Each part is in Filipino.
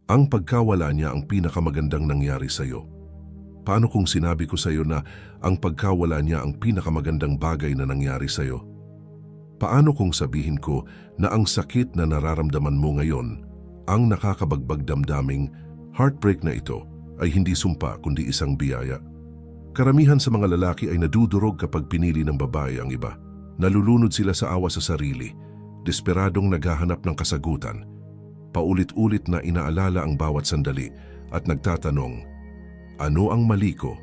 Ang pagkawala niya ang pinakamagandang nangyari sa'yo. Paano kung sinabi ko sa'yo na ang pagkawala niya ang pinakamagandang bagay na nangyari sa'yo? Paano kung sabihin ko na ang sakit na nararamdaman mo ngayon, ang nakakabagbag damdaming heartbreak na ito ay hindi sumpa kundi isang biyaya? Karamihan sa mga lalaki ay nadudurog kapag pinili ng babae ang iba. Nalulunod sila sa awa sa sarili, desperadong naghahanap ng kasagutan. Paulit-ulit na inaalala ang bawat sandali at nagtatanong, ano ang mali ko?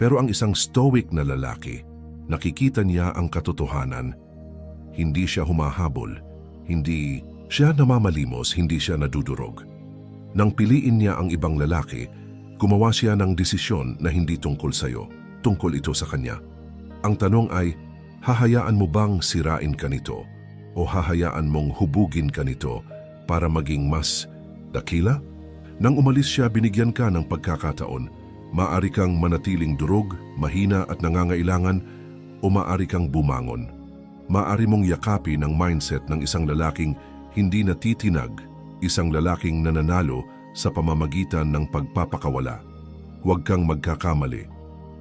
Pero ang isang stoic na lalaki, nakikita niya ang katotohanan. Hindi siya humahabol, hindi siya namamalimos, hindi siya nadudurog. Nang piliin niya ang ibang lalaki, gumawa siya ng desisyon na hindi tungkol sa'yo, tungkol ito sa kanya. Ang tanong ay, hahayaan mo bang sirain ka nito? O hahayaan mong hubugin ka nito para maging mas dakila? Nang umalis siya, binigyan ka ng pagkakataon. Maaari kang manatiling durog, mahina at nangangailangan, o maaari kang bumangon. Maaari mong yakapin ang mindset ng isang lalaking hindi natitinag, isang lalaking nananalo sa pamamagitan ng pagpapakawala. Huwag kang magkakamali.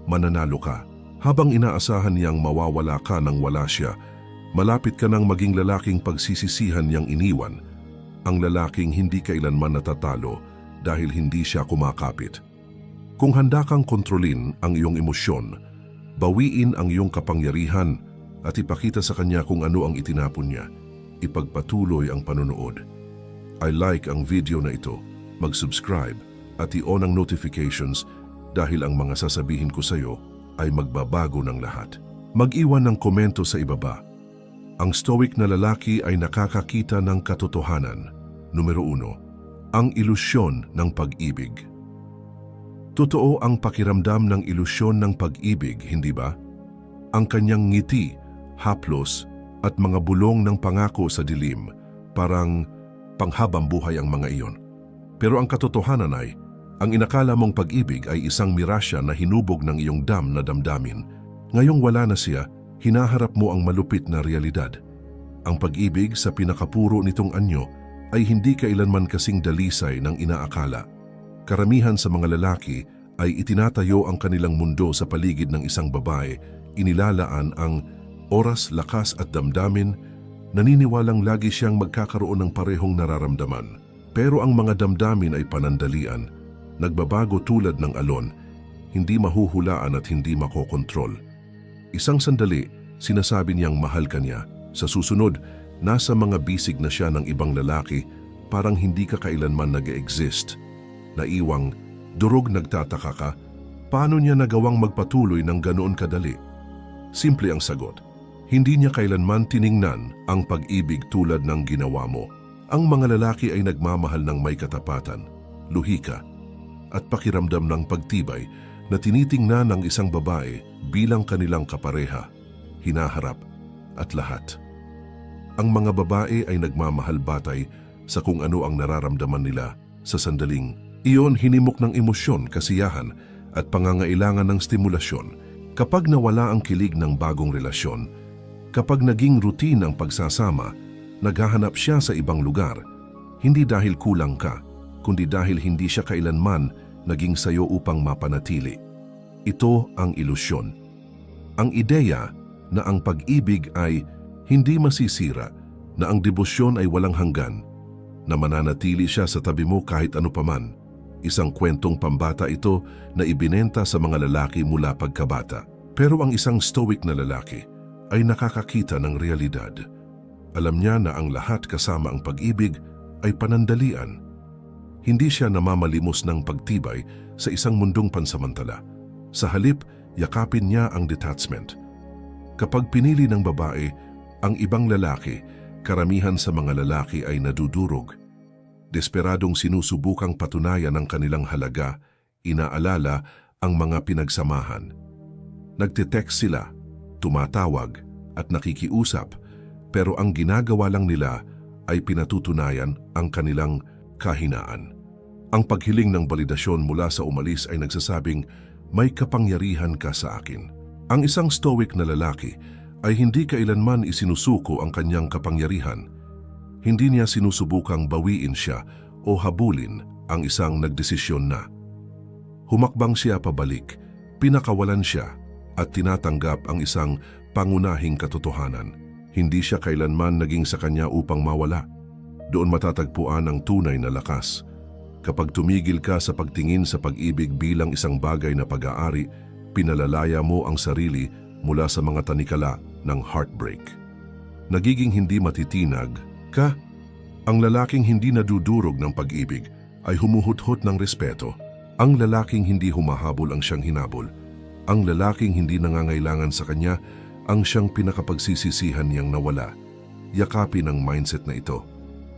Mananalo ka. Habang inaasahan niyang mawawala ka nang wala siya, malapit ka nang maging lalaking pagsisisihan niyang iniwan. Ang lalaking hindi kailanman natatalo dahil hindi siya kumakapit. Kung handa kang kontrolin ang iyong emosyon, bawiin ang iyong kapangyarihan at ipakita sa kanya kung ano ang itinapon niya, ipagpatuloy ang panonood. I like ang video na ito, mag-subscribe at i-on ang notifications dahil ang mga sasabihin ko sa iyo ay magbabago ng lahat. Mag-iwan ng komento sa ibaba. Ang stoic na lalaki ay nakakakita ng katotohanan. Numero 1, ang ilusyon ng pag-ibig. Totoo ang pakiramdam ng ilusyon ng pag-ibig, hindi ba? Ang kanyang ngiti, haplos, at mga bulong ng pangako sa dilim, parang panghabang buhay ang mga iyon. Pero ang katotohanan ay, ang inakala mong pag-ibig ay isang mirasya na hinubog ng iyong na damdamin. Ngayong wala na siya, hinaharap mo ang malupit na realidad. Ang pag-ibig sa pinakapuro nitong anyo ay hindi kailanman kasing dalisay ng inaakala. Karamihan sa mga lalaki ay itinatayo ang kanilang mundo sa paligid ng isang babae, inilalaan ang oras, lakas at damdamin, naniniwalang lagi siyang magkakaroon ng parehong nararamdaman. Pero ang mga damdamin ay panandalian, nagbabago tulad ng alon, hindi mahuhulaan at hindi makokontrol. Isang sandali, sinasabi niyang mahal ka niya. Sa susunod, nasa mga bisig na siya ng ibang lalaki, parang hindi ka kailanman nag-exist. Naiwang, durog nagtataka ka, paano niya nagawang magpatuloy ng ganoon kadali? Simple ang sagot. Hindi niya kailanman tiningnan ang pag-ibig tulad ng ginawa mo. Ang mga lalaki ay nagmamahal ng may katapatan, luhika, at pakiramdam ng pagtibay na tinitingnan ng isang babae bilang kanilang kapareha, hinaharap, at lahat. Ang mga babae ay nagmamahal batay sa kung ano ang nararamdaman nila sa sandaling iyon, hinimok ng emosyon, kasiyahan at pangangailangan ng stimulasyon. Kapag nawala ang kilig ng bagong relasyon, kapag naging routine ang pagsasama, naghahanap siya sa ibang lugar, hindi dahil kulang ka, kundi dahil hindi siya kailanman naging sayo upang mapanatili. Ito ang ilusyon. Ang ideya na ang pag-ibig ay hindi masisira, na ang debosyon ay walang hanggan, na mananatili siya sa tabi mo kahit ano paman. Isang kwentong pambata ito na ibinenta sa mga lalaki mula pagkabata. Pero ang isang stoic na lalaki ay nakakakita ng realidad. Alam niya na ang lahat kasama ang pag-ibig ay panandalian. Hindi siya namamalimos ng pagtibay sa isang mundong pansamantala. Sa halip, yakapin niya ang detachment. Kapag pinili ng babae ang ibang lalaki, karamihan sa mga lalaki ay nadudurog. Desperadong sinusubukang patunayan ang kanilang halaga, inaalala ang mga pinagsamahan. Nagte-text sila, tumatawag at nakikiusap, pero ang ginagawa lang nila ay pinatutunayan ang kanilang kahinaan. Ang paghiling ng balidasyon mula sa umalis ay nagsasabing, may kapangyarihan ka sa akin. Ang isang stoic na lalaki ay hindi kailanman isinusuko ang kanyang kapangyarihan. Hindi niya sinusubukang bawiin siya o habulin ang isang nagdesisyon na. Humakbang siya pabalik, pinakawalan siya at tinatanggap ang isang pangunahing katotohanan. Hindi siya kailanman naging sa kanya upang mawala. Doon matatagpuan ang tunay na lakas. Kapag tumigil ka sa pagtingin sa pag-ibig bilang isang bagay na pag-aari, pinalalaya mo ang sarili mula sa mga tanikala ng heartbreak. Nagiging hindi matitinag ka. Ang lalaking hindi nadudurog ng pag-ibig ay humuhuthot ng respeto. Ang lalaking hindi humahabol ang siyang hinabol. Ang lalaking hindi nangangailangan sa kanya ang siyang pinakapagsisisihan niyang nawala. Yakapin ang mindset na ito.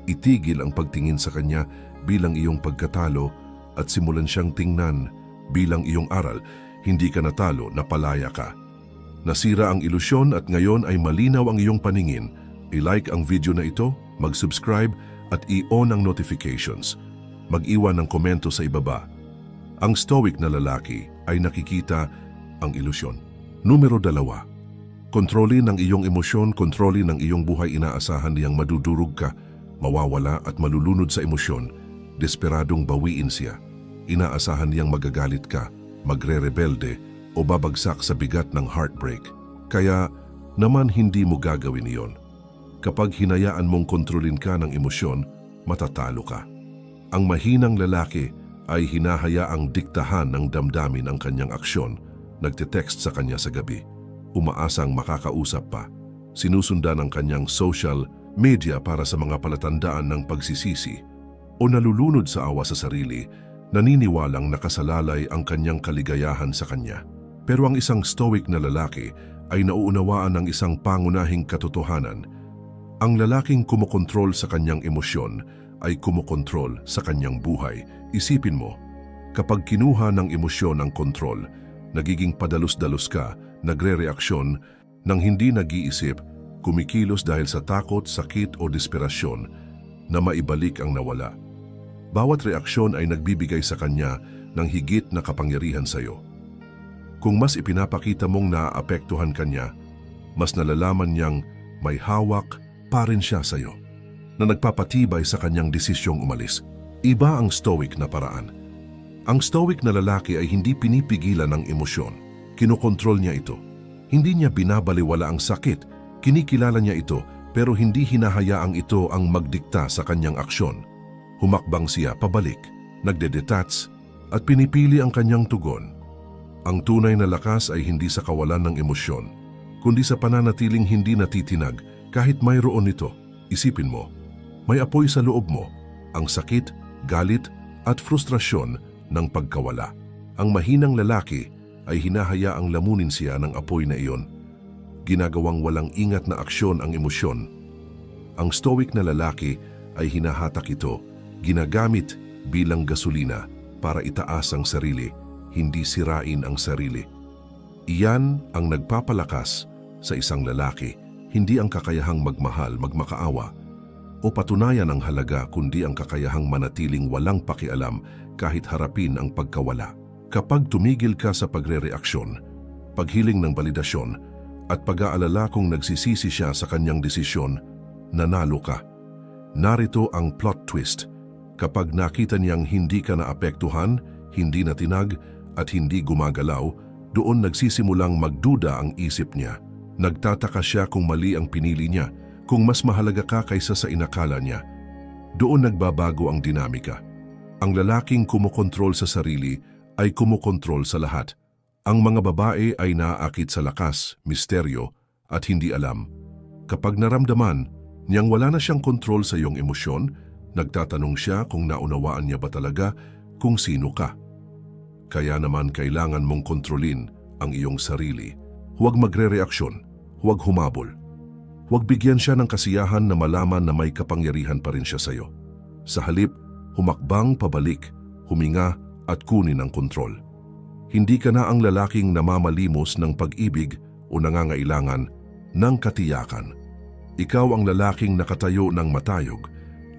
Itigil ang pagtingin sa kanya bilang iyong pagkatalo at simulan siyang tingnan bilang iyong aral. Hindi ka natalo, napalaya ka. Nasira ang ilusyon at ngayon ay malinaw ang iyong paningin. I-like ang video na ito, mag-subscribe at i-on ang notifications. Mag-iwan ng komento sa ibaba. Ang stoic na lalaki ay nakikita ang ilusyon. Numero 2. Kontrolin ang iyong emosyon, kontrolin ang iyong buhay. Inaasahan niyang madudurog ka, mawawala at malulunod sa emosyon. Desperadong bawiin siya. Inaasahan niyang magagalit ka, magre-rebelde o babagsak sa bigat ng heartbreak. Kaya naman hindi mo gagawin iyon. Kapag hinayaan mong kontrolin ka ng emosyon, matatalo ka. Ang mahinang lalaki ay hinahayaang diktahan ng damdamin ang kanyang aksyon. Nagte-text sa kanya sa gabi. Umaasang makakausap pa. Sinusundan ang kanyang social media para sa mga palatandaan ng pagsisisi o nalulunod sa awa sa sarili, naniniwalang nakasalalay ang kanyang kaligayahan sa kanya. Pero ang isang stoic na lalaki ay nauunawaan ng isang pangunahing katotohanan. Ang lalaking kumokontrol sa kanyang emosyon ay kumokontrol sa kanyang buhay. Isipin mo, kapag kinuha ng emosyon ang kontrol, nagiging padalos-dalos ka, nagre-reaksyon nang hindi nag-iisip, kumikilos dahil sa takot, sakit o desperasyon na maibalik ang nawala. Bawat reaksyon ay nagbibigay sa kanya ng higit na kapangyarihan sa iyo. Kung mas ipinapakita mong naaapektuhan kanya, mas nalalaman niyang may hawak pa rin siya sa iyo, na nagpapatibay sa kanyang desisyong umalis. Iba ang stoic na paraan. Ang stoic na lalaki ay hindi pinipigilan ng emosyon. Kinokontrol niya ito. Hindi niya binabaliwala ang sakit. Kinikilala niya ito pero hindi hinahayaang ito ang magdikta sa kanyang aksyon. Humakbang siya pabalik, nagde-detach at pinipili ang kanyang tugon. Ang tunay na lakas ay hindi sa kawalan ng emosyon, kundi sa pananatiling hindi natitinag kahit mayroon ito. Isipin mo, may apoy sa loob mo, ang sakit, galit at frustrasyon ng pagkawala. Ang mahinang lalaki ay hinahayaang lamunin siya ng apoy na iyon. Ginagawang walang ingat na aksyon ang emosyon. Ang stoic na lalaki ay hinahatak ito, ginagamit bilang gasolina para itaas ang sarili, hindi sirain ang sarili. Iyan ang nagpapalakas sa isang lalaki, hindi ang kakayahang magmahal, magmakaawa, o patunayan ang halaga kundi ang kakayahang manatiling walang pakialam kahit harapin ang pagkawala. Kapag tumigil ka sa pagre-reaksyon, paghiling ng balidasyon, at pag-aalala kung nagsisisi siya sa kanyang desisyon, nanalo ka. Narito ang plot twist. Kapag nakita niyang hindi ka naapektuhan, hindi natinag, at hindi gumagalaw, doon nagsisimulang magduda ang isip niya. Nagtataka siya kung mali ang pinili niya, kung mas mahalaga ka kaysa sa inakala niya. Doon nagbabago ang dinamika. Ang lalaking kumokontrol sa sarili ay kumokontrol sa lahat. Ang mga babae ay naaakit sa lakas, misteryo, at hindi alam. Kapag naramdaman niyang wala na siyang kontrol sa iyong emosyon, nagtatanong siya kung naunawaan niya ba talaga kung sino ka. Kaya naman kailangan mong kontrolin ang iyong sarili. Huwag magre-reaksyon, huwag humabol. Huwag bigyan siya ng kasiyahan na malaman na may kapangyarihan pa rin siya sa iyo. Sa halip, humakbang pabalik, huminga at kunin ang kontrol. Hindi ka na ang lalaking namamalimos ng pag-ibig o nangangailangan ng katiyakan. Ikaw ang lalaking nakatayo ng matayog,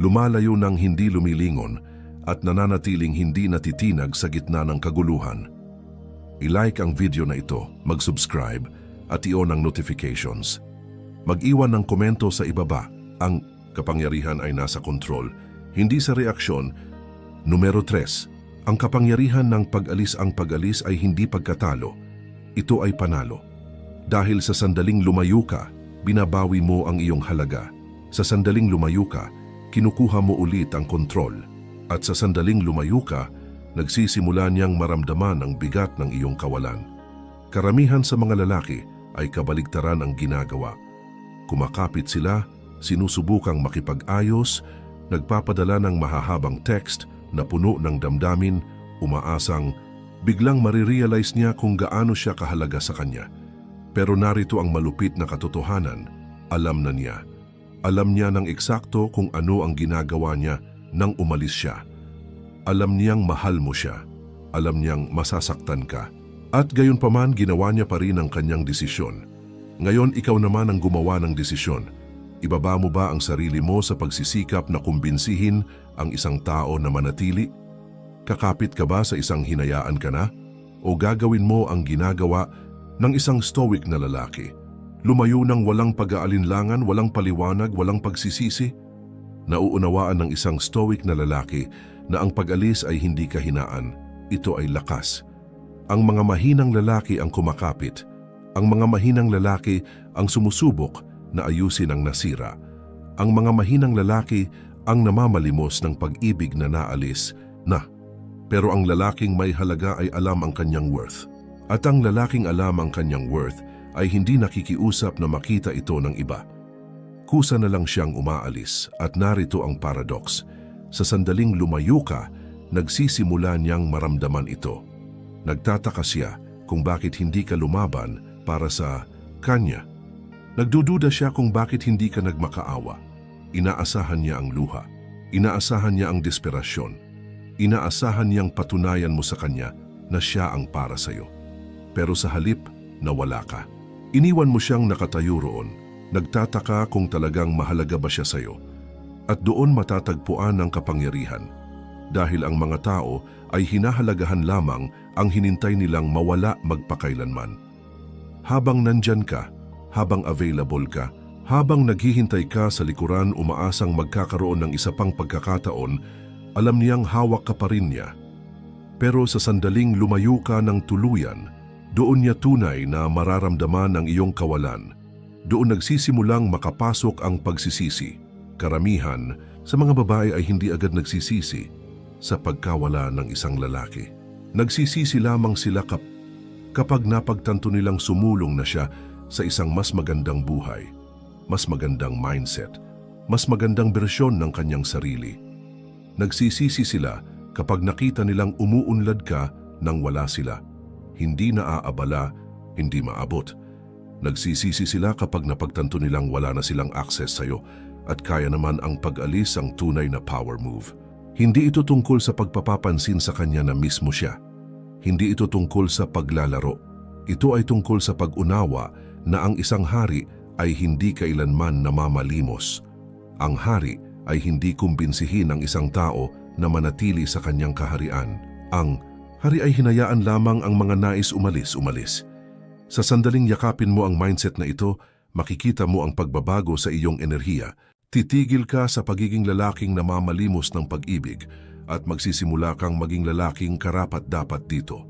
lumalayo ng hindi lumilingon at nananatiling hindi natitinag sa gitna ng kaguluhan. I-like ang video na ito, mag-subscribe at i-on ang notifications. Mag-iwan ng komento sa ibaba. Ang kapangyarihan ay nasa kontrol, hindi sa reaksyon, Numero 3. Ang kapangyarihan ng pag-alis. Ang pag-alis ay hindi pagkatalo. Ito ay panalo. Dahil sa sandaling lumayo ka, binabawi mo ang iyong halaga. Sa sandaling lumayo ka, kinukuha mo ulit ang kontrol. At sa sandaling lumayo ka, nagsisimula niyang maramdaman ang bigat ng iyong kawalan. Karamihan sa mga lalaki ay kabaligtaran ang ginagawa. Kumakapit sila, sinusubukang makipag-ayos, nagpapadala ng mahahabang text na puno ng damdamin, umaasang biglang marirealize niya kung gaano siya kahalaga sa kanya. Pero narito ang malupit na katotohanan, alam na niya. Alam niya ng eksakto kung ano ang ginagawa niya nang umalis siya. Alam niyang mahal mo siya. Alam niyang masasaktan ka. At gayunpaman ginawa niya pa rin ang kanyang desisyon. Ngayon ikaw naman ang gumawa ng desisyon. Ibaba mo ba ang sarili mo sa pagsisikap na kumbinsihin ang isang tao na manatili? Kakapit ka ba sa isang hinayaan ka na? O gagawin mo ang ginagawa ng isang stoic na lalaki? Lumayo ng walang pag-aalinlangan, walang paliwanag, walang pagsisisi? Nauunawaan ng isang stoic na lalaki na ang pag-alis ay hindi kahinaan, ito ay lakas. Ang mga mahinang lalaki ang kumakapit. Ang mga mahinang lalaki ang sumusubok na ayusin ang nasira. Ang mga mahinang lalaki ang namamalimos ng pag-ibig na naalis na. Pero ang lalaking may halaga ay alam ang kanyang worth. At ang lalaking alam ang kanyang worth ay hindi nakikiusap na makita ito ng iba. Kusa na lang siyang umaalis at narito ang paradox. Sa sandaling lumayo ka, nagsisimula niyang maramdaman ito. Nagtataka siya kung bakit hindi ka lumaban para sa kanya. Nagdududa siya kung bakit hindi ka nagmakaawa. Inaasahan niya ang luha. Inaasahan niya ang desperasyon. Inaasahan niyang patunayan mo sa kanya na siya ang para sa'yo. Pero sa halip, nawala ka. Iniwan mo siyang nakatayo roon. Nagtataka kung talagang mahalaga ba siya sa'yo. At doon matatagpuan ang kapangyarihan. Dahil ang mga tao ay hinahalagahan lamang ang hinintay nilang mawala magpakailanman. Habang nandyan ka, habang available ka, habang naghihintay ka sa likuran umaasang magkakaroon ng isa pang pagkakataon, alam niyang hawak ka pa rin niya. Pero sa sandaling lumayo ka ng tuluyan, doon niya tunay na mararamdaman ang iyong kawalan. Doon nagsisimulang makapasok ang pagsisisi. Karamihan sa mga babae ay hindi agad nagsisisi sa pagkawala ng isang lalaki. Nagsisisi lamang sila kapag napagtanto nilang sumulong na siya sa isang mas magandang buhay, mas magandang mindset, mas magandang bersyon ng kanyang sarili. Nagsisisi sila kapag nakita nilang umuunlad ka nang wala sila. Hindi naaabala, hindi maabot. Nagsisisi sila kapag napagtanto nilang wala na silang access sa'yo at kaya naman ang pag-alis ang tunay na power move. Hindi ito tungkol sa pagpapapansin sa kanya na mismo siya. Hindi ito tungkol sa paglalaro. Ito ay tungkol sa pag-unawa na ang isang hari ay hindi kailanman namamalimos. Ang hari ay hindi kumbinsihin ang isang tao na manatili sa kanyang kaharian. Ang hari ay hinayaan lamang ang mga nais umalis. Sa sandaling yakapin mo ang mindset na ito, makikita mo ang pagbabago sa iyong enerhiya. Titigil ka sa pagiging lalaking namamalimos ng pag-ibig at magsisimula kang maging lalaking karapat-dapat dito.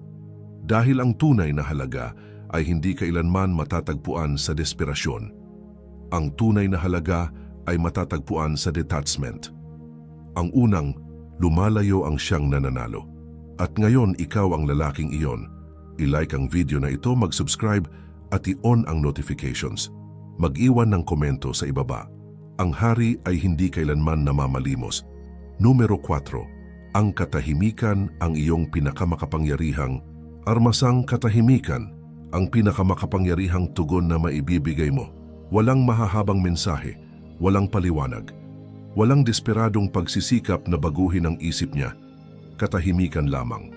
Dahil ang tunay na halaga ay hindi kailanman matatagpuan sa desperasyon. Ang tunay na halaga ay matatagpuan sa detachment. Ang unang, lumalayo ang siyang nananalo. At ngayon ikaw ang lalaking iyon. I-like ang video na ito, mag-subscribe at i-on ang notifications. Mag-iwan ng komento sa ibaba. Ang hari ay hindi kailanman namamalimos. Numero 4. Ang katahimikan ang iyong pinakamakapangyarihang armasang katahimikan, ang pinakamakapangyarihang tugon na maibibigay mo. Walang mahahabang mensahe, walang paliwanag, walang desperadong pagsisikap na baguhin ang isip niya. Katahimikan lamang.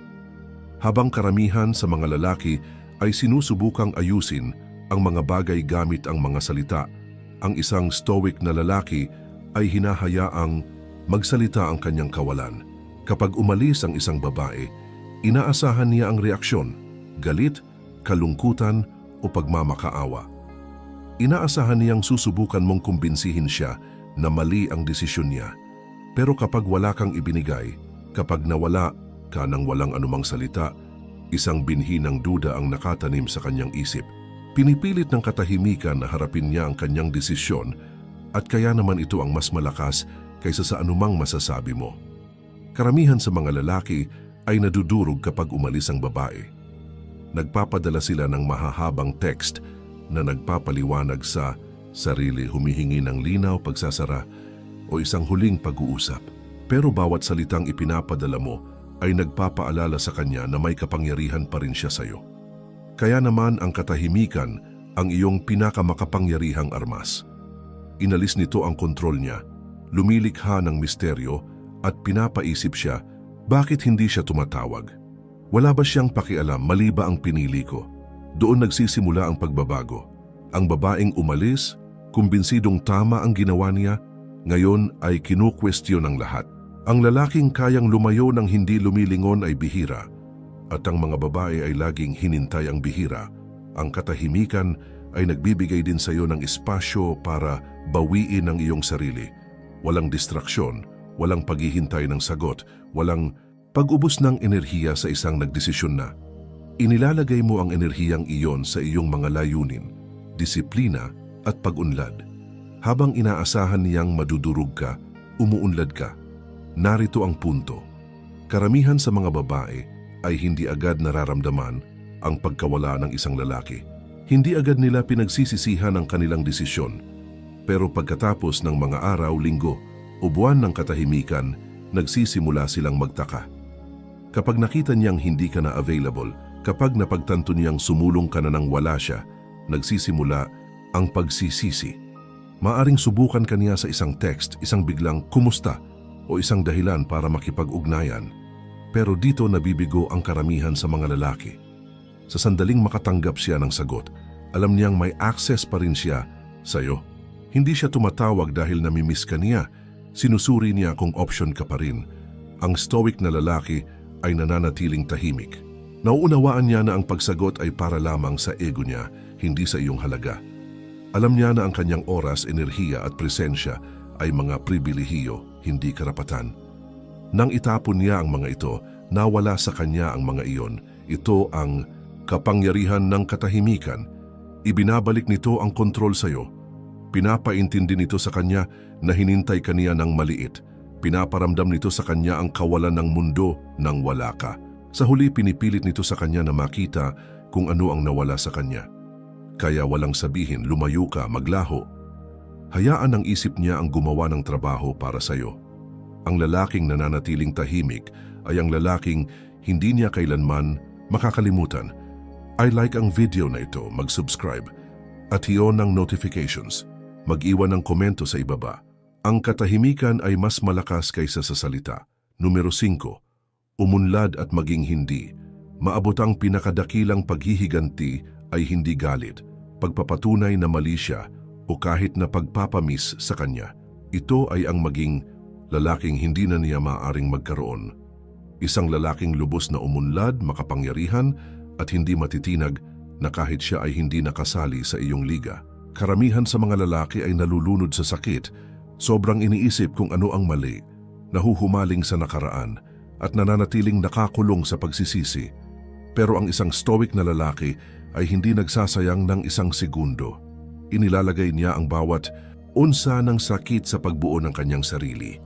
Habang karamihan sa mga lalaki ay sinusubukang ayusin ang mga bagay gamit ang mga salita, ang isang stoic na lalaki ay hinahayaang magsalita ang kanyang kawalan. Kapag umalis ang isang babae, inaasahan niya ang reaksyon, galit, kalungkutan o pagmamakaawa. Inaasahan niyang susubukan mong kumbinsihin siya na mali ang desisyon niya. Pero kapag wala kang ibinigay, Kapag nawala ka nang walang anumang salita, isang binhi ng duda ang nakatanim sa kanyang isip. Pinipilit ng katahimikan na harapin niya ang kanyang desisyon at kaya naman ito ang mas malakas kaysa sa anumang masasabi mo. Karamihan sa mga lalaki ay nadudurog kapag umalis ang babae. Nagpapadala sila ng mahahabang text na nagpapaliwanag sa sarili, humihingi ng linaw, pagsasara o isang huling pag-uusap. Pero bawat salitang ipinapadala mo ay nagpapaalala sa kanya na may kapangyarihan pa rin siya sa iyo. Kaya naman ang katahimikan ang iyong pinakamakapangyarihang armas. Inalis nito ang kontrol niya, lumilikha ng misteryo at pinapaisip siya, bakit hindi siya tumatawag? Wala ba siyang pakialam, mali ba ang pinili ko? Doon nagsisimula ang pagbabago. Ang babaeng umalis, kumbinsidong tama ang ginawa niya, ngayon ay kinukwestiyon ng lahat. Ang lalaking kayang lumayo ng hindi lumilingon ay bihira, at ang mga babae ay laging hinintay ang bihira. Ang katahimikan ay nagbibigay din sa iyo ng espasyo para bawiin ang iyong sarili. Walang distraksyon, walang paghihintay ng sagot, walang pag-ubos ng enerhiya sa isang nagdesisyon na. Inilalagay mo ang enerhiyang iyon sa iyong mga layunin, disiplina at pag-unlad. Habang inaasahan niyang madudurog ka, umuunlad ka. Narito ang punto. Karamihan sa mga babae ay hindi agad nararamdaman ang pagkawala ng isang lalaki. Hindi agad nila pinagsisisihan ang kanilang desisyon. Pero pagkatapos ng mga araw, linggo o buwan ng katahimikan, nagsisimula silang magtaka. Kapag nakita niyang hindi ka na available, kapag napagtanto niyang sumulong ka na nang wala siya, nagsisimula ang pagsisisi. Maaring subukan ka niya sa isang text, isang biglang kumusta, o isang dahilan para makipag-ugnayan. Pero dito nabibigo ang karamihan sa mga lalaki. Sa sandaling makatanggap siya ng sagot, alam niyang may access pa rin siya sa'yo. Hindi siya tumatawag dahil namimiss ka niya. Sinusuri niya kung option ka pa rin. Ang stoic na lalaki ay nananatiling tahimik. Nauunawaan niya na ang pagsagot ay para lamang sa ego niya, hindi sa iyong halaga. Alam niya na ang kanyang oras, enerhiya at presensya ay mga pribilehiyo, hindi karapatan. Nang itapon niya ang mga ito, nawala sa kanya ang mga iyon. Ito ang kapangyarihan ng katahimikan. Ibinabalik nito ang kontrol sa iyo. Pinapaintindi nito sa kanya na hinintay ka niya ng maliit. Pinaparamdam nito sa kanya ang kawalan ng mundo nang wala ka. Sa huli, pinipilit nito sa kanya na makita kung ano ang nawala sa kanya. Kaya walang sabihin, lumayo ka, maglaho. Hayaan ang isip niya ang gumawa ng trabaho para sa iyo. Ang lalaking nananatiling tahimik ay ang lalaking hindi niya kailanman makakalimutan. I-like ang video na ito, mag-subscribe, at hiyon ng notifications. Mag-iwan ng komento sa ibaba. Ang katahimikan ay mas malakas kaysa sa salita. Numero 5. Umunlad at maging hindi. Maabot ang pinakadakilang paghihiganti ay hindi galit, pagpapatunay na mali siya, o kahit na pagpapamis sa kanya. Ito ay ang maging lalaking hindi na niya maaaring magkaroon. Isang lalaking lubos na umunlad, makapangyarihan at hindi matitinag na kahit siya ay hindi nakasali sa iyong liga. Karamihan sa mga lalaki ay nalulunod sa sakit, sobrang iniisip kung ano ang mali, nahuhumaling sa nakaraan at nananatiling nakakulong sa pagsisisi. Pero ang isang stoic na lalaki ay hindi nagsasayang ng isang segundo. Inilalagay niya ang bawat unsa ng sakit sa pagbuo ng kanyang sarili.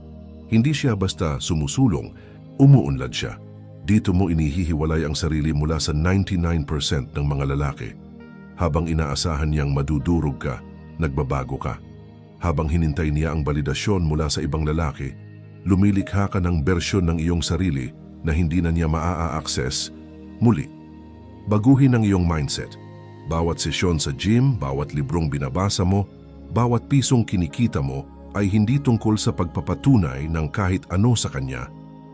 Hindi siya basta sumusulong, umuunlad siya. Dito mo inihihiwalay ang sarili mula sa 99% ng mga lalaki. Habang inaasahan niyang madudurog ka, nagbabago ka. Habang hinintay niya ang validasyon mula sa ibang lalaki, lumilikha ka ng bersyon ng iyong sarili na hindi na niya maa-access. Muli, baguhin ang iyong mindset. Bawat sesyon sa gym, bawat librong binabasa mo, bawat pisong kinikita mo ay hindi tungkol sa pagpapatunay ng kahit ano sa kanya.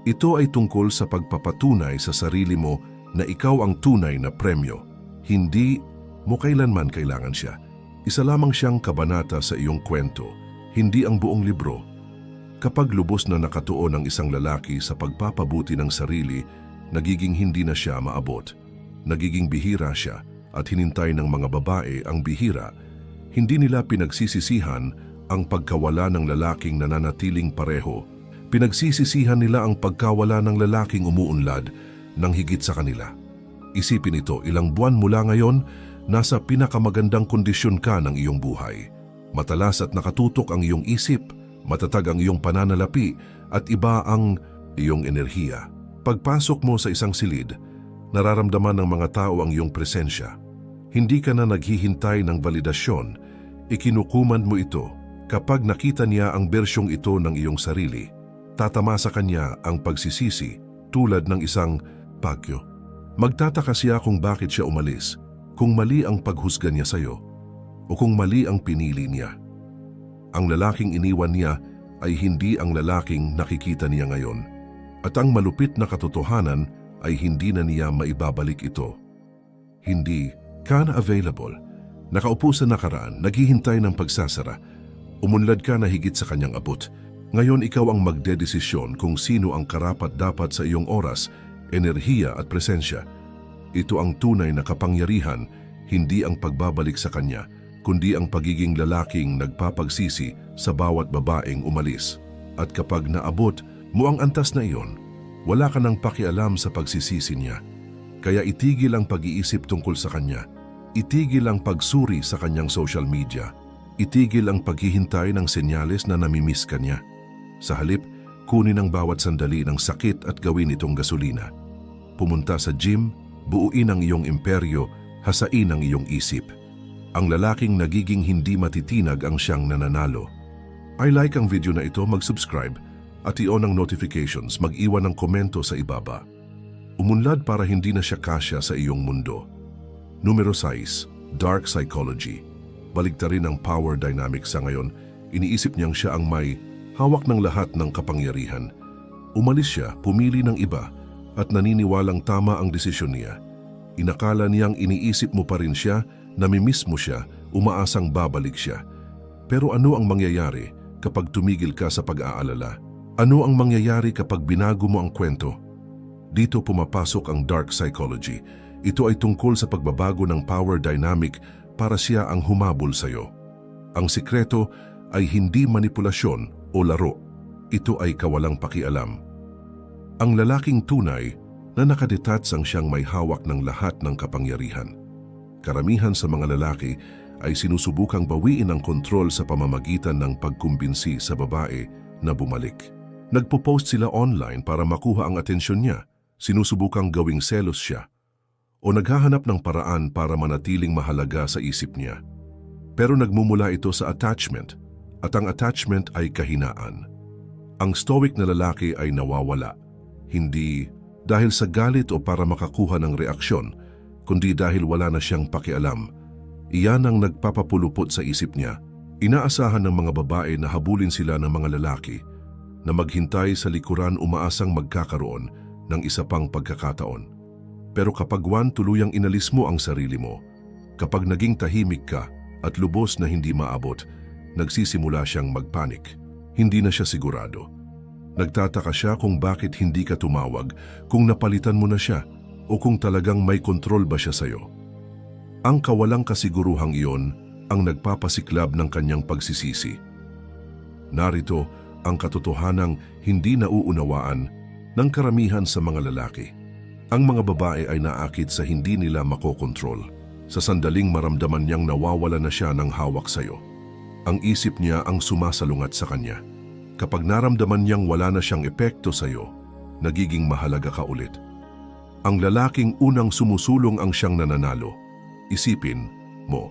Ito ay tungkol sa pagpapatunay sa sarili mo na ikaw ang tunay na premyo. Hindi mo kailanman kailangan siya. Isa lamang siyang kabanata sa iyong kwento, hindi ang buong libro. Kapag lubos na nakatuon ang isang lalaki sa pagpapabuti ng sarili, nagiging hindi na siya maabot. Nagiging bihira siya at hinintay ng mga babae ang bihira. Hindi nila pinagsisisihan ang pagkawala ng lalaking nananatiling pareho, Pinagsisisihan nila ang pagkawala ng lalaking umuunlad ng higit sa kanila. Isipin ito, ilang buwan mula ngayon, nasa pinakamagandang kondisyon ka ng iyong buhay. Matalas at nakatutok ang iyong isip, matatag ang iyong pananalapi, at iba ang iyong enerhiya. Pagpasok mo sa isang silid, nararamdaman ng mga tao ang iyong presensya. Hindi ka na naghihintay ng validasyon, ikinukuman mo ito. Kapag nakita niya ang bersyong ito ng iyong sarili, tatama sa kanya ang pagsisisi tulad ng isang bagyo. Magtataka siya kung bakit siya umalis, kung mali ang paghusga niya sa iyo, o kung mali ang pinili niya. Ang lalaking iniwan niya ay hindi ang lalaking nakikita niya ngayon, at ang malupit na katotohanan ay hindi na niya maibabalik ito. Hindi ka na available, nakaupo sa nakaraan, naghihintay ng pagsasara, umunlad ka na higit sa kanyang abot. Ngayon ikaw ang magdedesisyon kung sino ang karapat-dapat sa iyong oras, enerhiya at presensya. Ito ang tunay na kapangyarihan, hindi ang pagbabalik sa kanya, kundi ang pagiging lalaking nagpapagsisi sa bawat babaeng umalis. At kapag naabot mo ang antas na iyon, wala ka nang pakialam sa pagsisisi niya. Kaya itigil ang pag-iisip tungkol sa kanya. Itigil ang pagsuri sa kanyang social media. Itigil ang paghihintay ng senyales na namimiss ka niya. Sa halip, kunin ang bawat sandali ng sakit at gawin itong gasolina. Pumunta sa gym, buuin ang iyong imperyo, hasain ang iyong isip. Ang lalaking nagiging hindi matitinag ang siyang nananalo. I-like ang video na ito, mag-subscribe, at i-on ang notifications, mag-iwan ng komento sa ibaba. Umunlad para hindi na siya kasya sa iyong mundo. Numero 6, Dark Psychology. Baligtarin ang power dynamics sa ngayon. Iniisip niyang siya ang may hawak ng lahat ng kapangyarihan. Umalis siya, pumili ng iba, at naniniwalang tama ang desisyon niya. Inakala niyang iniisip mo pa rin siya, namimiss mo siya, umaasang babalik siya. Pero ano ang mangyayari kapag tumigil ka sa pag-aalala? Ano ang mangyayari kapag binago mo ang kwento? Dito pumapasok ang dark psychology. Ito ay tungkol sa pagbabago ng power dynamic para siya ang humabol sa iyo. Ang sikreto ay hindi manipulasyon o laro. Ito ay kawalang pakialam. Ang lalaking tunay na nakadetach ang siyang may hawak ng lahat ng kapangyarihan. Karamihan sa mga lalaki ay sinusubukang bawiin ang kontrol sa pamamagitan ng pagkumbinsi sa babae na bumalik. Nagpo-post sila online para makuha ang atensyon niya, sinusubukang gawing selos siya, o naghahanap ng paraan para manatiling mahalaga sa isip niya. Pero nagmumula ito sa attachment, at ang attachment ay kahinaan. Ang stoic na lalaki ay nawawala, hindi dahil sa galit o para makakuha ng reaksyon, kundi dahil wala na siyang pakialam. Iyan ang nagpapapulupot sa isip niya. Inaasahan ng mga babae na habulin sila ng mga lalaki, na maghintay sa likuran umaasang magkakaroon ng isa pang pagkakataon. Pero kapag tuluyang inalis mo ang sarili mo, kapag naging tahimik ka at lubos na hindi maabot, nagsisimula siyang magpanik. Hindi na siya sigurado. Nagtataka siya kung bakit hindi ka tumawag, kung napalitan mo na siya, o kung talagang may kontrol ba siya sa'yo. Ang kawalang kasiguruhang iyon ang nagpapasiklab ng kanyang pagsisisi. Narito ang katotohanang hindi nauunawaan ng karamihan sa mga lalaki. Ang mga babae ay naakit sa hindi nila makokontrol. Sa sandaling maramdaman niyang nawawala na siya ng hawak sa'yo. Ang isip niya ang sumasalungat sa kanya. Kapag naramdaman niyang wala na siyang epekto sa'yo, nagiging mahalaga ka ulit. Ang lalaking unang sumusulong ang siyang nananalo. Isipin mo,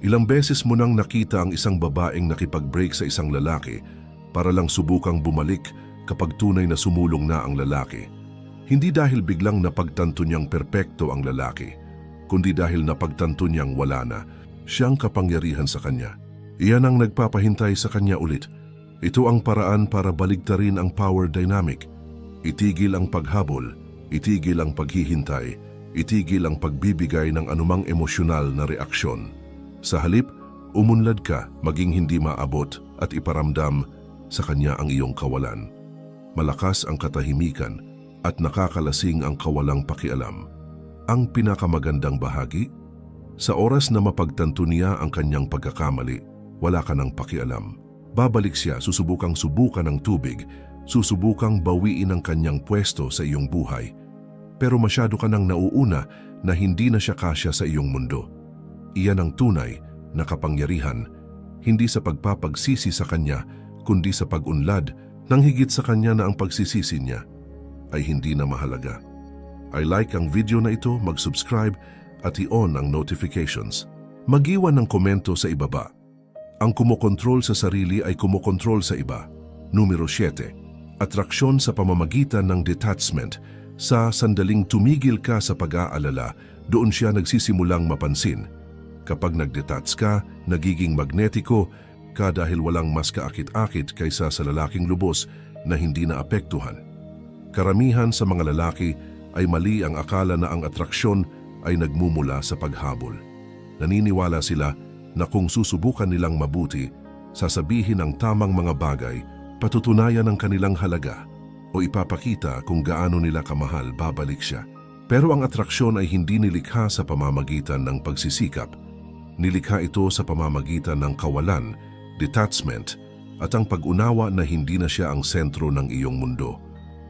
ilang beses mo nang nakita ang isang babaeng nakipag-break sa isang lalaki para lang subukang bumalik kapag tunay na sumulong na ang lalaki. Hindi dahil biglang napagtanto niyang perpekto ang lalaki, kundi dahil napagtanto niyang wala na siyang kapangyarihan sa kanya. Iyan ang nagpapahintay sa kanya ulit. Ito ang paraan para baligtarin ang power dynamic. Itigil ang paghabol, itigil ang paghihintay, itigil ang pagbibigay ng anumang emosyonal na reaksyon. Sa halip, umunlad ka, maging hindi maabot at iparamdam sa kanya ang iyong kawalan. Malakas ang katahimikan at nakakalasing ang kawalang pakialam. Ang pinakamagandang bahagi, sa oras na mapagtanto niya ang kanyang pagkakamali, wala ka ng pakialam. Babalik siya, susubukan ng tubig, susubukang bawiin ang kanyang pwesto sa iyong buhay. Pero masyado ka nang nauuna na hindi na siya kasya sa iyong mundo. Iyan ang tunay na kapangyarihan, hindi sa pagpapagsisi sa kanya, kundi sa pag-unlad nang higit sa kanya na ang pagsisisi niya ay hindi na mahalaga. I-like ang video na ito, mag-subscribe at i-on ang notifications. Mag-iwan ng komento sa ibaba. Ang kumokontrol sa sarili ay kumokontrol sa iba. Numero 7. Atraksyon sa pamamagitan ng detachment. Sa sandaling tumigil ka sa pag-aalala, doon siya nagsisimulang mapansin. Kapag nag-detach ka, nagiging magnetiko ka dahil walang mas kaakit-akit kaysa sa lalaking lubos na hindi naapektuhan. Karamihan sa mga lalaki ay mali ang akala na ang atraksyon ay nagmumula sa paghabol. Naniniwala sila na kung susubukan nilang mabuti, sasabihin ang tamang mga bagay, patutunayan ang kanilang halaga, o ipapakita kung gaano nila kamahal babalik siya. Pero ang atraksyon ay hindi nilikha sa pamamagitan ng pagsisikap. Nilikha ito sa pamamagitan ng kawalan, detachment, at ang pag-unawa na hindi na siya ang sentro ng iyong mundo.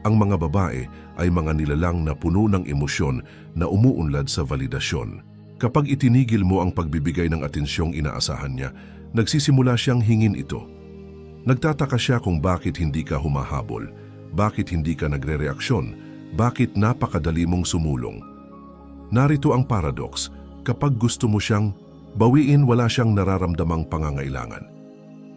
Ang mga babae ay mga nilalang na puno ng emosyon na umuunlad sa validasyon. Kapag itinigil mo ang pagbibigay ng atensyong inaasahan niya, nagsisimula siyang hingin ito. Nagtataka siya kung bakit hindi ka humahabol, bakit hindi ka nagre-reaksyon, bakit napakadali mong sumulong. Narito ang paradox, kapag gusto mo siyang bawiin, wala siyang nararamdamang pangangailangan.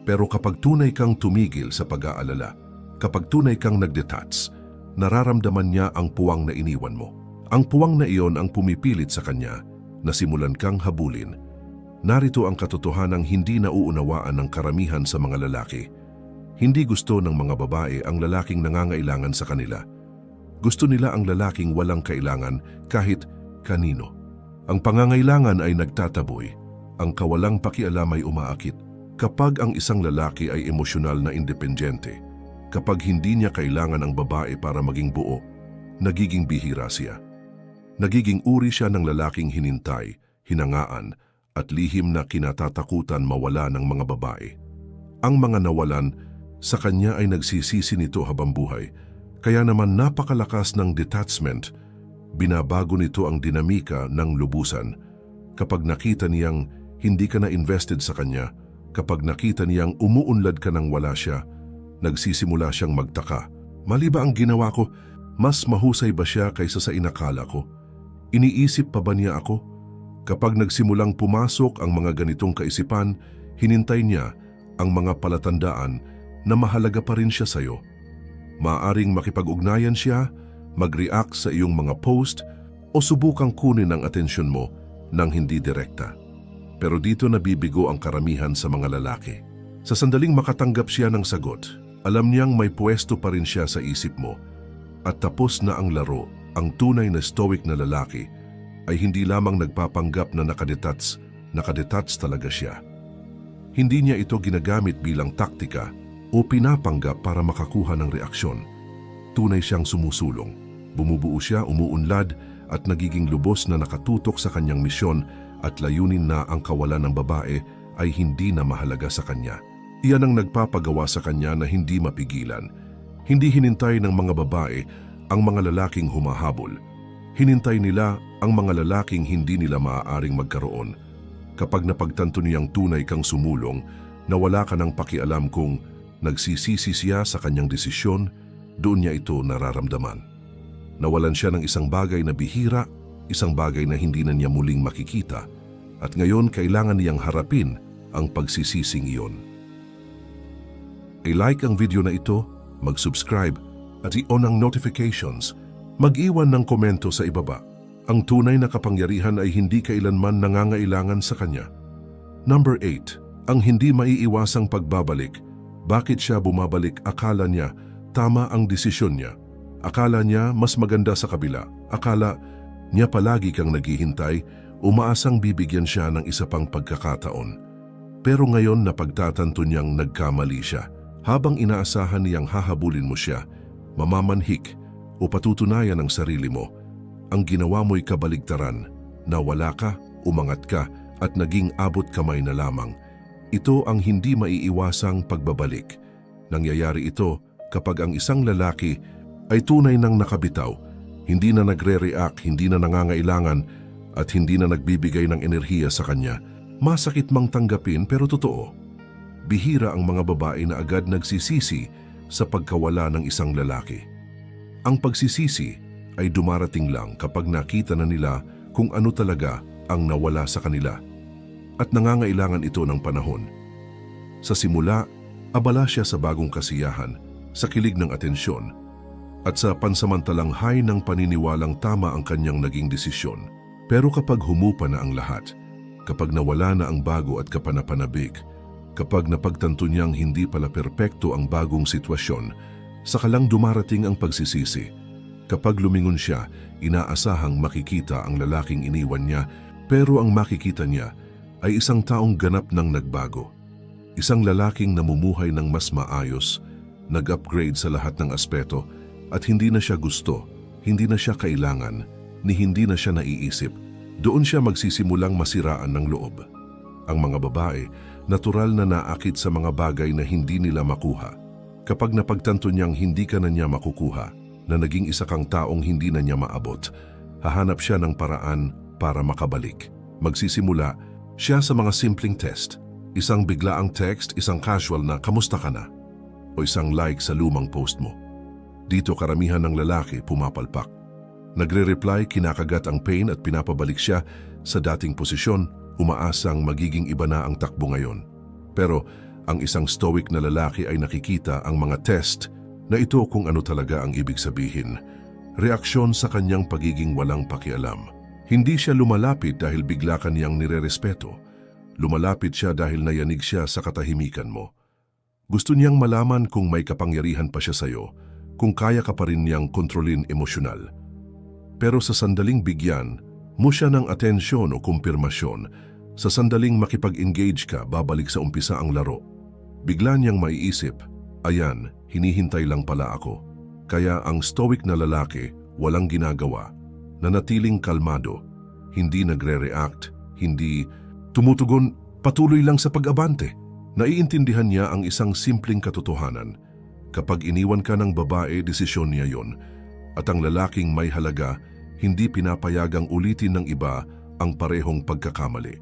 Pero kapag tunay kang tumigil sa pag-aalala, kapag tunay kang nag-detach, nararamdaman niya ang puwang na iniwan mo. Ang puwang na iyon ang pumipilit sa kanya na simulan kang habulin. Narito ang katotohanang hindi nauunawaan ng karamihan sa mga lalaki. Hindi gusto ng mga babae ang lalaking nangangailangan sa kanila. Gusto nila ang lalaking walang kailangan kahit kanino. Ang pangangailangan ay nagtataboy, ang kawalang pakialam ay umaakit. Kapag ang isang lalaki ay emosyonal na independyente, kapag hindi niya kailangan ang babae para maging buo, nagiging bihira siya. Nagiging uri siya ng lalaking hinintay, hinangaan, at lihim na kinatatakutan mawala ng mga babae. Ang mga nawalan sa kanya ay nagsisisi nito habang buhay, kaya naman napakalakas ng detachment. Binabago nito ang dinamika ng lubusan. Kapag nakita niyang hindi ka na invested sa kanya, kapag nakita niyang umuunlad ka nang wala siya, nagsisimula siyang magtaka. Mali ba ang ginawa ko? Mas mahusay ba siya kaysa sa inakala ko? Iniisip pa ba niya ako? Kapag nagsimulang pumasok ang mga ganitong kaisipan, hinintay niya ang mga palatandaan na mahalaga pa rin siya sa'yo. Maaaring makipag-ugnayan siya, mag-react sa iyong mga post, o subukang kunin ang atensyon mo nang hindi direkta. Pero dito nabibigo ang karamihan sa mga lalaki. Sa sandaling makatanggap siya ng sagot, alam niyang may pwesto pa rin siya sa isip mo at tapos na ang laro. Ang tunay na stoic na lalaki ay hindi lamang nagpapanggap na nakadetach talaga siya. Hindi niya ito ginagamit bilang taktika o pinapanggap para makakuha ng reaksyon. Tunay siyang sumusulong. Bumubuo siya, umuunlad at nagiging lubos na nakatutok sa kanyang misyon at layunin na ang kawalan ng babae ay hindi na mahalaga sa kanya. Iyan ang nagpapagawa sa kanya na hindi mapigilan. Hindi hinintay ng mga babae ang mga lalaking humahabol. Hinintay nila ang mga lalaking hindi nila maaaring magkaroon. Kapag napagtanto niyang tunay kang sumulong, na wala ka ng pakialam kung nagsisisi siya sa kanyang desisyon, doon niya ito nararamdaman. Nawalan siya ng isang bagay na bihira, isang bagay na hindi na niya muling makikita, at ngayon kailangan niyang harapin ang pagsisising iyon. I-like ang video na ito, mag-subscribe at i-on ang notifications. Mag-iwan ng komento sa ibaba. Ang tunay na kapangyarihan ay hindi kailanman nangangailangan sa kanya. Number 8. Ang hindi maiiwasang pagbabalik. Bakit siya bumabalik? Akala niya tama ang desisyon niya. Akala niya mas maganda sa kabila. Akala niya palagi kang naghihintay, umaasang bibigyan siya ng isa pang pagkakataon. Pero ngayon napagtatanto niyang nagkamali siya. Habang inaasahan niyang hahabulin mo siya, mamamanhik o patutunayan ang sarili mo, ang ginawa mo'y kabaligtaran, nawala ka, umangat ka at naging abot kamay na lamang. Ito ang hindi maiiwasang pagbabalik. Nangyayari ito kapag ang isang lalaki ay tunay nang nakabitaw, hindi na nagre-react, hindi na nangangailangan at hindi na nagbibigay ng enerhiya sa kanya. Masakit mang tanggapin pero totoo. Bihira ang mga babae na agad nagsisisi sa pagkawala ng isang lalaki. Ang pagsisisi ay dumarating lang kapag nakita na nila kung ano talaga ang nawala sa kanila. At nangangailangan ito ng panahon. Sa simula, abala siya sa bagong kasiyahan, sa kilig ng atensyon, at sa pansamantalang high ng paniniwalang tama ang kanyang naging desisyon. Pero kapag humupa na ang lahat, kapag nawala na ang bago at kapanapanabik, kapag napagtanto niyang hindi pala perpekto ang bagong sitwasyon, saka lang dumarating ang pagsisisi. Kapag lumingon siya, inaasahang makikita ang lalaking iniwan niya, pero ang makikita niya ay isang taong ganap nang nagbago. Isang lalaking namumuhay ng mas maayos, nag-upgrade sa lahat ng aspeto, at hindi na siya gusto, hindi na siya kailangan, ni hindi na siya naiisip. Doon siya magsisimulang masiraan ng loob. Ang mga babae, natural na naakit sa mga bagay na hindi nila makuha. Kapag napagtanto niyang hindi ka na niya makukuha, na naging isa kang taong hindi na niya maabot, hahanap siya ng paraan para makabalik. Magsisimula siya sa mga simpleng test. Isang biglaang text, isang casual na kamusta ka na? O isang like sa lumang post mo. Dito karamihan ng lalaki pumapalpak. Nagre-reply, kinakagat ang pain at pinapabalik siya sa dating posisyon, umaasang magiging iba na ang takbo ngayon. Pero ang isang stoic na lalaki ay nakikita ang mga test na ito kung ano talaga ang ibig sabihin. Reaksyon sa kanyang pagiging walang pakialam. Hindi siya lumalapit dahil bigla ka niyang nirerespeto. Lumalapit siya dahil nayanig siya sa katahimikan mo. Gusto niyang malaman kung may kapangyarihan pa siya sa'yo, kung kaya ka pa rin niyang kontrolin emosyonal. Pero sa sandaling bigyan mo siya ng atensyon o kumpirmasyon, sa sandaling makipag-engage ka, babalik sa umpisa ang laro. Bigla niyang maiisip, ayan, hinihintay lang pala ako. Kaya ang stoic na lalaki, walang ginagawa, nanatiling kalmado, hindi nagre-react, hindi tumutugon, patuloy lang sa pag-abante. Naiintindihan niya ang isang simpleng katotohanan. Kapag iniwan ka ng babae, desisyon niya yon. At ang lalaking may halaga, hindi pinapayagang ulitin ng iba ang parehong pagkakamali.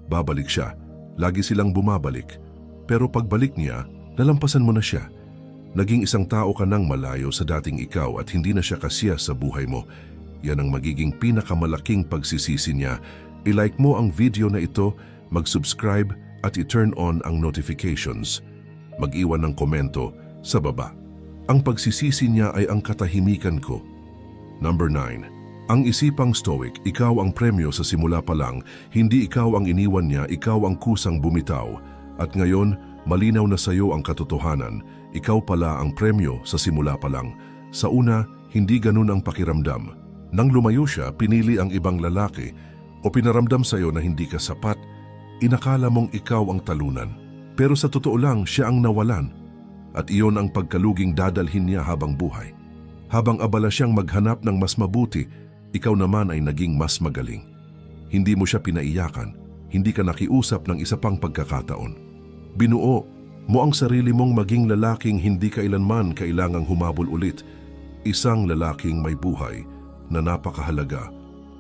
Babalik siya, lagi silang bumabalik. Pero pagbalik niya, nalampasan mo na siya. Naging isang tao ka nang malayo sa dating ikaw at hindi na siya kasiya sa buhay mo. Yan ang magiging pinakamalaking pagsisisi niya. I-like mo ang video na ito, mag-subscribe at i-turn on ang notifications. Mag-iwan ng komento sa baba. Ang pagsisisi niya ay ang katahimikan ko. Number 9. Ang isipang stoic, ikaw ang premyo sa simula pa lang, hindi ikaw ang iniwan niya, ikaw ang kusang bumitaw. At ngayon, malinaw na sa iyo ang katotohanan, ikaw pala ang premyo sa simula pa lang. Sa una, hindi ganun ang pakiramdam. Nang lumayo siya, pinili ang ibang lalaki o pinaramdam sa iyo na hindi ka sapat, inakala mong ikaw ang talunan. Pero sa totoo lang, siya ang nawalan. At iyon ang pagkaluging dadalhin niya habang buhay. Habang abala siyang maghanap ng mas mabuti, ikaw naman ay naging mas magaling. Hindi mo siya pinaiyakan, hindi ka nakiusap ng isa pang pagkakataon. Binuo mo ang sarili mong maging lalaking hindi kailanman kailangang humabol ulit. Isang lalaking may buhay na napakahalaga,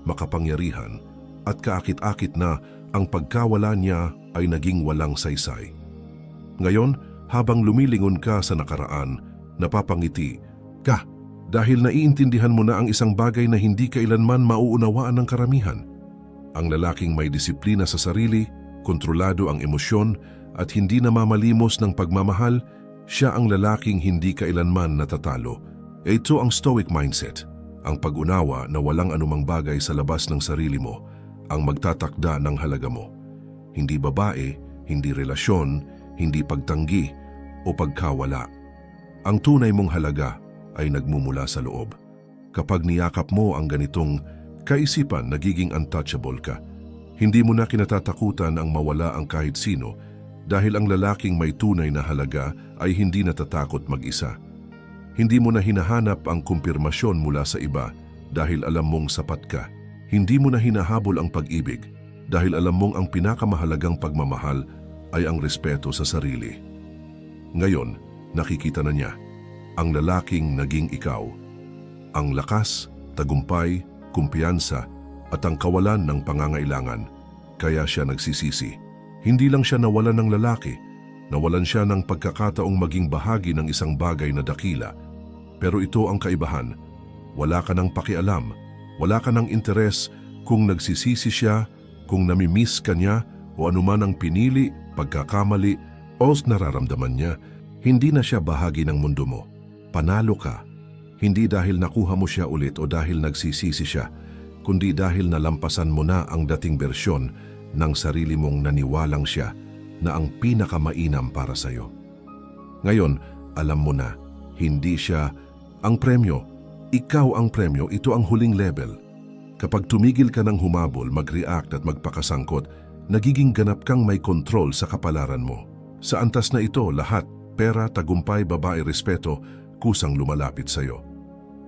makapangyarihan, at kaakit-akit na ang pagkawala niya ay naging walang saysay. Ngayon, habang lumilingon ka sa nakaraan, napapangiti ka dahil naiintindihan mo na ang isang bagay na hindi kailanman mauunawaan ng karamihan. Ang lalaking may disiplina sa sarili, kontrolado ang emosyon, at hindi namamalimos ng pagmamahal, siya ang lalaking hindi kailanman natatalo. Ito ang stoic mindset, ang pag-unawa na walang anumang bagay sa labas ng sarili mo ang magtatakda ng halaga mo. Hindi babae, hindi relasyon, hindi pagtanggi o pagkawala. Ang tunay mong halaga ay nagmumula sa loob. Kapag niyakap mo ang ganitong kaisipan, nagiging untouchable ka. Hindi mo na kinatatakutan ang mawala ang kahit sino dahil ang lalaking may tunay na halaga ay hindi natatakot mag-isa. Hindi mo na hinahanap ang kumpirmasyon mula sa iba dahil alam mong sapat ka. Hindi mo na hinahabol ang pag-ibig dahil alam mong ang pinakamahalagang pagmamahal ay ang respeto sa sarili. Ngayon, nakikita na niya. ang lalaking naging ikaw. Ang lakas, tagumpay, kumpiyansa at ang kawalan ng pangangailangan, kaya siya nagsisisi. Hindi lang siya nawalan ng lalaki, nawalan siya ng pagkakataong maging bahagi ng isang bagay na dakila. Pero ito ang kaibahan, wala ka ng pakialam, wala ka ng interes kung nagsisisi siya, kung namimiss ka niya o anuman ang pinili, pagkakamali o nararamdaman niya. Hindi na siya bahagi ng mundo mo. Panalo ka. Hindi dahil nakuha mo siya ulit o dahil nagsisisi siya, kundi dahil nalampasan mo na ang dating bersyon ng sarili mong naniwalang siya na ang pinakamainam para sa'yo. Ngayon, alam mo na, hindi siya ang premyo. Ikaw ang premyo, ito ang huling level. Kapag tumigil ka ng humabol, mag-react at magpakasangkot, nagiging ganap kang may kontrol sa kapalaran mo. Sa antas na ito, lahat, pera, tagumpay, babae, respeto, kusang lumalapit sa'yo.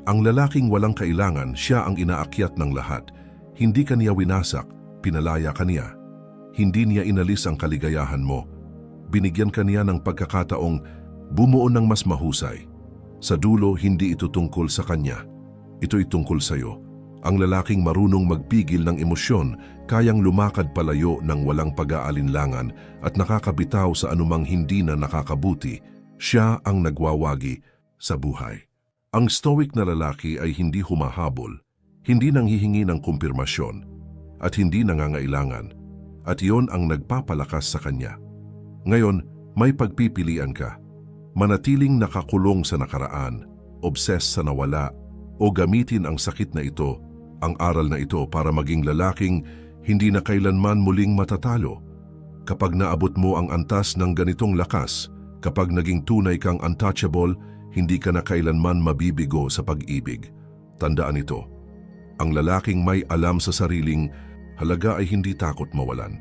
Ang lalaking walang kailangan, siya ang inaakyat ng lahat. Hindi ka niya winasak, pinalaya ka niya. Hindi niya inalis ang kaligayahan mo. Binigyan ka niya ng pagkakataong bumuo ng mas mahusay. Sa dulo, hindi ito tungkol sa kanya. Ito'y tungkol sa'yo. Ang lalaking marunong magpigil ng emosyon, kayang lumakad palayo ng walang pag-aalinlangan at nakakabitaw sa anumang hindi na nakakabuti, siya ang nagwawagi sa buhay. Ang stoic na lalaki ay hindi humahabol, hindi nanghihingi ng kumpirmasyon, at hindi nangangailangan, at iyon ang nagpapalakas sa kanya. Ngayon, may pagpipilian ka. Manatiling nakakulong sa nakaraan, obses sa nawala, o gamitin ang sakit na ito, ang aral na ito para maging lalaking hindi na kailanman muling matatalo. Kapag naabot mo ang antas ng ganitong lakas, kapag naging tunay kang untouchable, hindi ka na kailanman mabibigo sa pag-ibig. Tandaan ito, ang lalaking may alam sa sariling halaga ay hindi takot mawalan.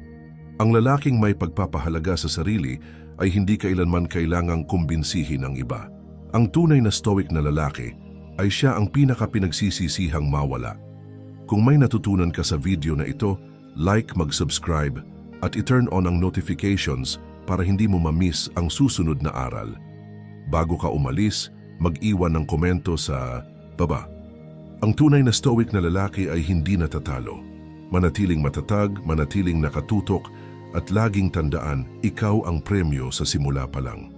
Ang lalaking may pagpapahalaga sa sarili ay hindi kailanman kailangang kumbinsihin ang iba. Ang tunay na stoic na lalaki ay siya ang pinaka-pinagsisisihang mawala. Kung may natutunan ka sa video na ito, like, mag-subscribe at i-turn on ang notifications para hindi mo ma-miss ang susunod na aral. Bago ka umalis, mag-iwan ng komento sa baba. Ang tunay na stoic na lalaki ay hindi natatalo. Manatiling matatag, manatiling nakatutok, at laging tandaan, ikaw ang premyo sa simula pa lang.